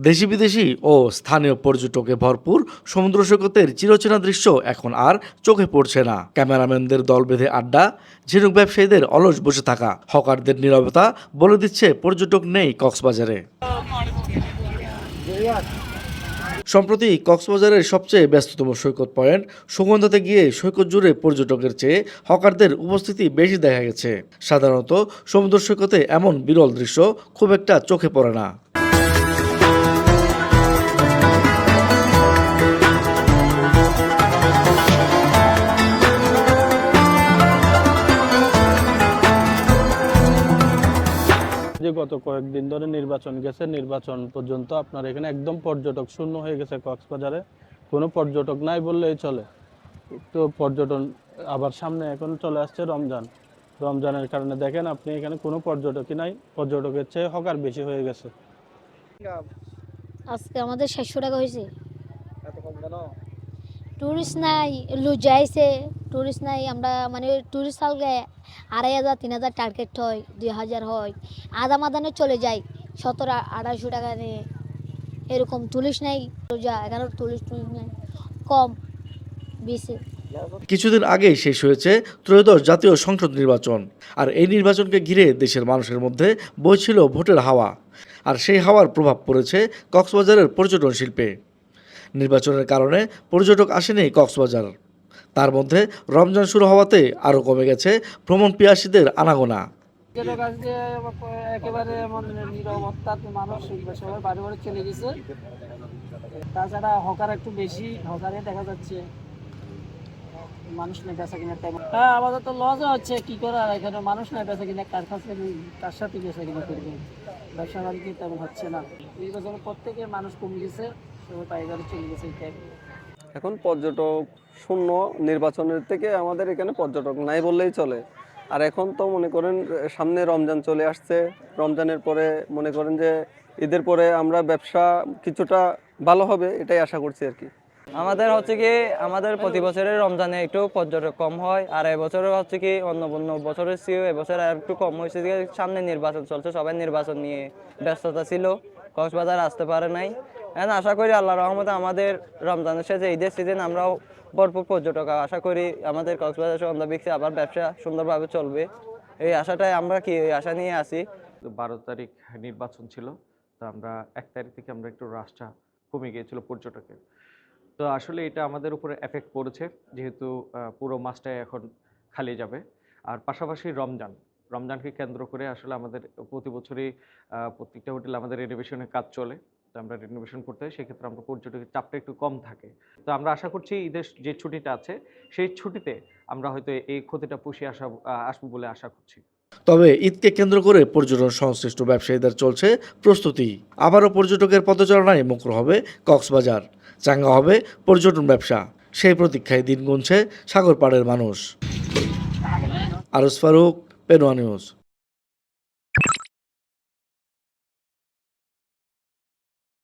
দেশি বিদেশি ও স্থানীয় পর্যটকে ভরপুর সমুদ্র সৈকতের চিরচেনা দৃশ্য এখন আর চোখে পড়ছে না। ক্যামেরাম্যানদের দল বেঁধে আড্ডা, ঝিনুক ব্যবসায়ীদের অলস বসে থাকা, হকারদের নীরবতা বলে দিচ্ছে পর্যটক নেই কক্সবাজারে। সম্প্রতি কক্সবাজারের সবচেয়ে ব্যস্ততম সৈকত পয়েন্ট সুগন্ধাতে গিয়ে সৈকত জুড়ে পর্যটকের চেয়ে হকারদের উপস্থিতি বেশি দেখা গেছে। সাধারণত সমুদ্র সৈকতে এমন বিরল দৃশ্য খুব একটা চোখে পড়ে না। যে গত কয়েকদিন ধরে নির্বাচন গেছে, নির্বাচন পর্যন্ত আপনার এখানে একদম পর্যটক শূন্য হয়ে গেছে। কক্সবাজারে কোনো পর্যটক নাই বললেই চলে। তো পর্যটন আবার সামনে এখন চলে আসছে রমজানের কারণে দেখেন আপনি এখানে কোনো পর্যটকই নাই, পর্যটকের চেয়ে হকার বেশি হয়ে গেছে। আজকে আমাদের 700 টাকা হয়েছে। টুরিস্ট নাই, লুজাইছে টুরিস্ট নাই। আমরা মানে টুরিস্ট সালকে 2500 3000 টার্গেট হয়, 2000 হয়, আধা মাদানে চলে যায় 1700-2800 টাকা নিয়ে। এরকম টুরিস্ট নাই, রোজা এখানে টুরিস্ট নাই, কম বেশি। কিছুদিন আগেই শেষ হয়েছে ত্রয়োদশ জাতীয় সংসদ নির্বাচন, আর এই নির্বাচনকে ঘিরে দেশের মানুষের মধ্যে বইছিল ভোটের হাওয়া। আর সেই হাওয়ার প্রভাব পড়েছে কক্সবাজারের পর্যটন শিল্পে। নির্বাচনের কারণে পর্যটক আসেনি কক্সবাজার। তার মধ্যে রমজান শুরু হওয়াতে আরও কমে গেছে ভ্রমণ পিয়াসীদের আনাগোনা। একেবারে নিরবতা, মানুষ সবাই বাড়ি বাড়ি চলে গেছে। তাছাড়া হকার একটু বেশি, হকারে দেখা যাচ্ছে মানুষ নেই বেচা কিনা টাইম। হ্যাঁ, আমাদের তো লস হচ্ছে, কি করার, এখানে মানুষ নেই বেচা কিনা, কার সাথে বেচা কিনা করবে, ব্যবসা বাণিজ্য তেমন হচ্ছে না। এই বছর প্রত্যেকে মানুষ কমে গেছে, সবাই বাইরে চলে গেছে। এখন পর্যটক শূন্য, নির্বাচনের থেকে আমাদের এখানে পর্যটক নাই বললেই চলে। আর এখন তো মনে করেন সামনে রমজান চলে আসছে, রমজানের পরে মনে করেন যে ঈদের পরে আমরা ব্যবসা কিছুটা ভালো হবে, এটাই আশা করছি আর কি। আমাদের হচ্ছে কি আমাদের প্রতি বছরের রমজানে একটু পর্যটক কম হয়, আর এবছর হচ্ছে কি অন্য বছরের চেয়েও এবছর আর একটু কম হয়েছে। সামনে নির্বাচন চলছে, সবাই নির্বাচন নিয়ে ব্যস্ততা ছিল, কক্সবাজার আসতে পারে নাই। এখন আশা করি আল্লাহর রহমতে আমাদের রমজানের শেষে ঈদের সিজন আমরাও ভরপুর পর্যটক আশা করি আমাদের কক্সবাজার সন্ধ্যা বিক্রি আবার ব্যবসা সুন্দরভাবে চলবে, এই আশাটাই আমরা কি এই আশা নিয়ে আসি। 12 তারিখ নির্বাচন ছিল, তো আমরা 1 তারিখ থেকে আমরা একটু রাশটা কমে গিয়েছিল পর্যটকের। তো আসলে এটা আমাদের উপরে এফেক্ট পড়েছে, যেহেতু পুরো মাসটাই এখন খালি যাবে। আর পাশাপাশি রমজানকে কেন্দ্র করে আসলে আমাদের প্রতি বছরই প্রত্যেকটা হোটেলে আমাদের রেনোভেশনের কাজ চলে। তো আমরা রেনোভেশন করতে হয়, সেক্ষেত্রে আমরা পর্যটকের চাপটা একটু কম থাকে। তো আমরা আশা করছি ঈদের যে ছুটিটা আছে সেই ছুটিতে আমরা হয়তো এই ক্ষতিটা পুষিয়ে আসবো বলে আশা করছি। তবে ঈদকে কেন্দ্র করে পর্যটন সংশ্লিষ্ট ব্যবসায়ীদের চলছে প্রস্তুতি। আবারও পর্যটকের পদচারণায় মুখর হবে কক্সবাজার, চাঙ্গা হবে পর্যটন ব্যবসা। সেই প্রতীক্ষায় দিন গুনছে সাগর পাড়ের মানুষ। আরস ফারুক, পেনোয়া নিউজ।